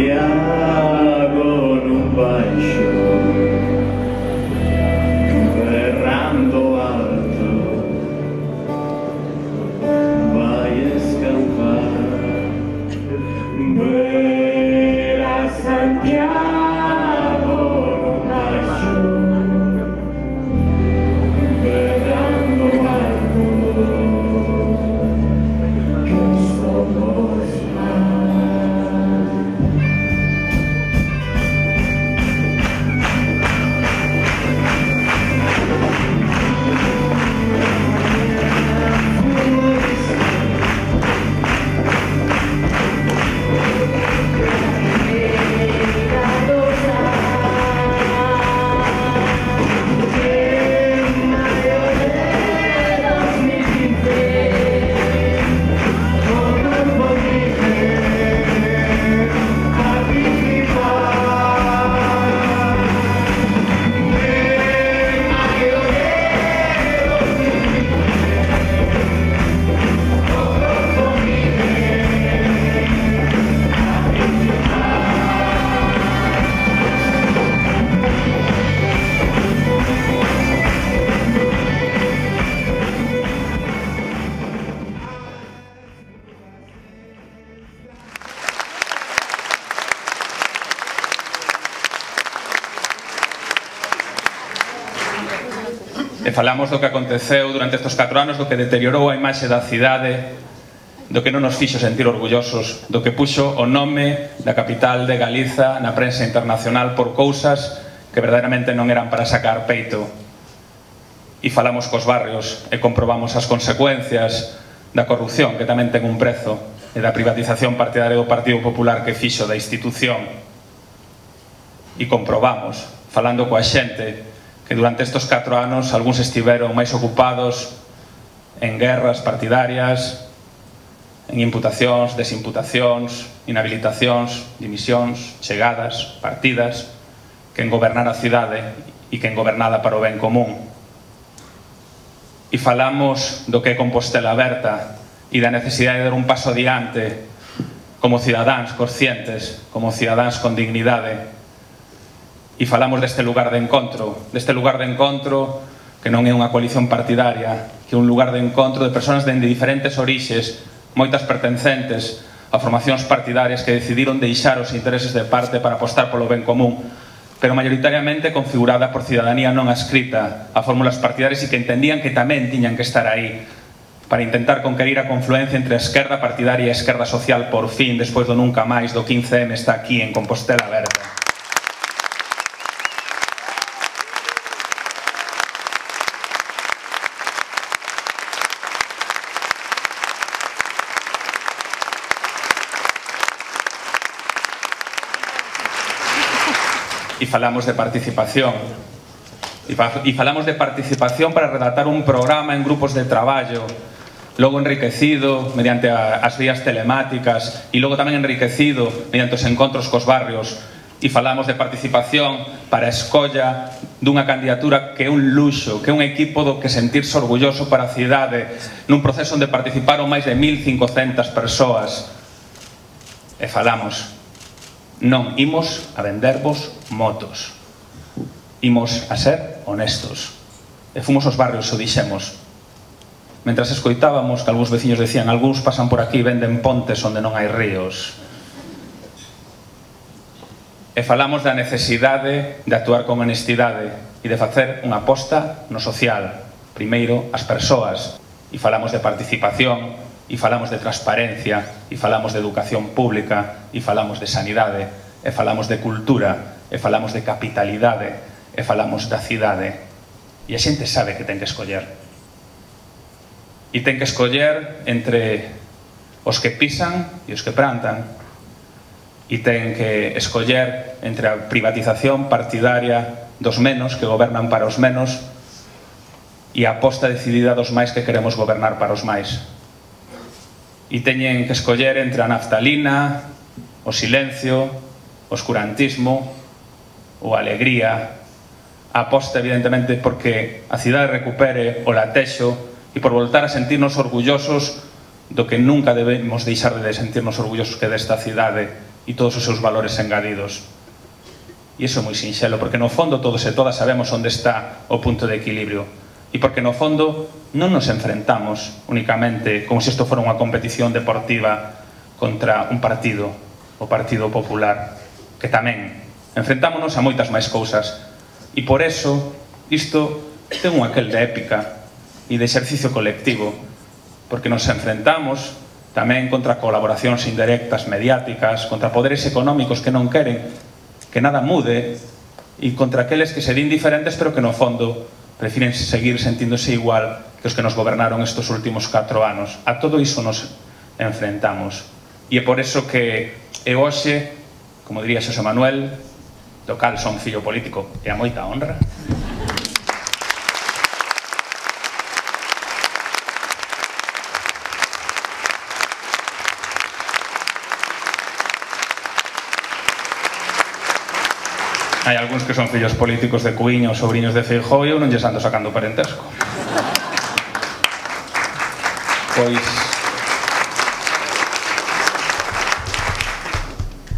Santiago nun baixo berrando alto vai escampar ver a Santiago nun baixo berrando alto que somos E falamos do que aconteceu durante estes 4 anos, do que deteriorou a imaxe da cidade, do que non nos fixo sentir orgullosos, do que puxo o nome da capital de Galiza na prensa internacional por cousas que verdadeiramente non eran para sacar peito. E falamos cos barrios e comprobamos as consecuencias da corrupción, que tamén ten un prezo, e da privatización partidaria do Partido Popular que fixo da institución. E comprobamos, falando coa xente, que durante estes 4 anos algúns estiveron máis ocupados en guerras partidarias, en imputacións, desimputacións, inhabilitacións, dimisións, chegadas, partidas, que en gobernar a cidade e que en gobernada para o ben común. E falamos do que é Compostela Aberta e da necesidade de dar un paso adiante como cidadáns conscientes, como cidadáns con dignidade. E falamos deste lugar de encontro que non é unha coalición partidaria, que é un lugar de encontro de persoas de diferentes orixes, moitas pertencentes a formacións partidarias que decidiron deixar os intereses de parte para apostar polo ben común, pero maioritariamente configurada por cidadanía non adscrita a fórmulas partidarias e que entendían que tamén tiñan que estar aí para intentar conquerir a confluencia entre a esquerda partidaria e a esquerda social por fin, despois do nunca máis do 15M, está aquí en Compostela Aberta. E falamos de participación. E falamos de participación para redactar un programa en grupos de traballo, logo enriquecido mediante as vías telemáticas e logo tamén enriquecido mediante os encontros cos barrios. E falamos de participación para a escolla dunha candidatura que é un luxo, que é un equipo do que sentirse orgulloso para a cidade, nun proceso onde participaron máis de 1.500 persoas. E falamos: non imos a vendervos motos, imos a ser honestos. E fomos aos barrios, o dixemos. Mentras escoitábamos que algúns veciños decían: algúns pasan por aquí e venden pontes onde non hai ríos. E falamos da necesidade de actuar con honestidade e de facer unha aposta no social, primeiro as persoas. E falamos de participación, e falamos de transparencia, e falamos de educación pública, e falamos de sanidade, e falamos de cultura, e falamos de capitalidade, e falamos da cidade. E a xente sabe que ten que escoller. E ten que escoller entre os que pisan e os que plantan. E ten que escoller entre a privatización partidaria dos menos, que gobernan para os menos, e a aposta decidida dos máis que queremos gobernar para os máis. E teñen que escoller entre a naftalina, o silencio, o oscurantismo ou a alegría. A aposta, evidentemente, porque a cidade recupere o latexo e por voltar a sentirnos orgullosos do que nunca debemos deixar de sentirnos orgullosos, que desta cidade, e todos os seus valores engadidos. E iso é moi sinxelo, porque no fondo todos e todas sabemos onde está o punto de equilibrio. E porque no fondo non nos enfrentamos únicamente como se isto fora unha competición deportiva contra un partido, o Partido Popular, que tamén enfrentámonos a moitas máis cousas. E por eso isto ten un aquel de épica e de exercicio colectivo, porque nos enfrentamos tamén contra colaboracións indirectas mediáticas, contra poderes económicos que non queren que nada mude e contra aqueles que se din diferentes pero que no fondo prefiren seguir sentíndose igual que os que nos gobernaron estes últimos 4 anos. A todo iso nos enfrentamos. E é por eso que eu hoxe, como diría Xosé Manuel, do cal son fillo político e a moita honra, hai algúns que son fillos políticos de Cuíño, sobriños de Feijóo, e eu non lles ando sacando parentesco. Pois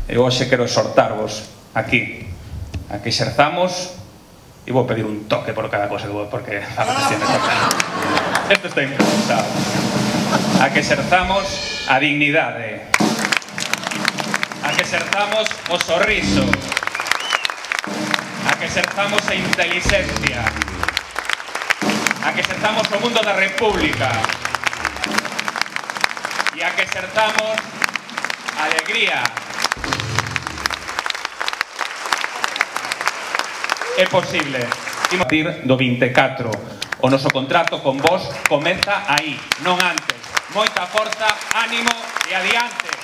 eu hoxe quero exhortarvos aquí a que exerzamos, e vou pedir un toque por cada cosa que vou, porque esto está improvisado, a que exerzamos a dignidade, a que exerzamos o sorriso, a que exerzamos a inteligencia, a que exerzamos o mundo da república e a que exerzamos a alegría. É posible. A partir do 24, o noso contrato con vos comeza aí, non antes. Moita forza, ánimo e adiante.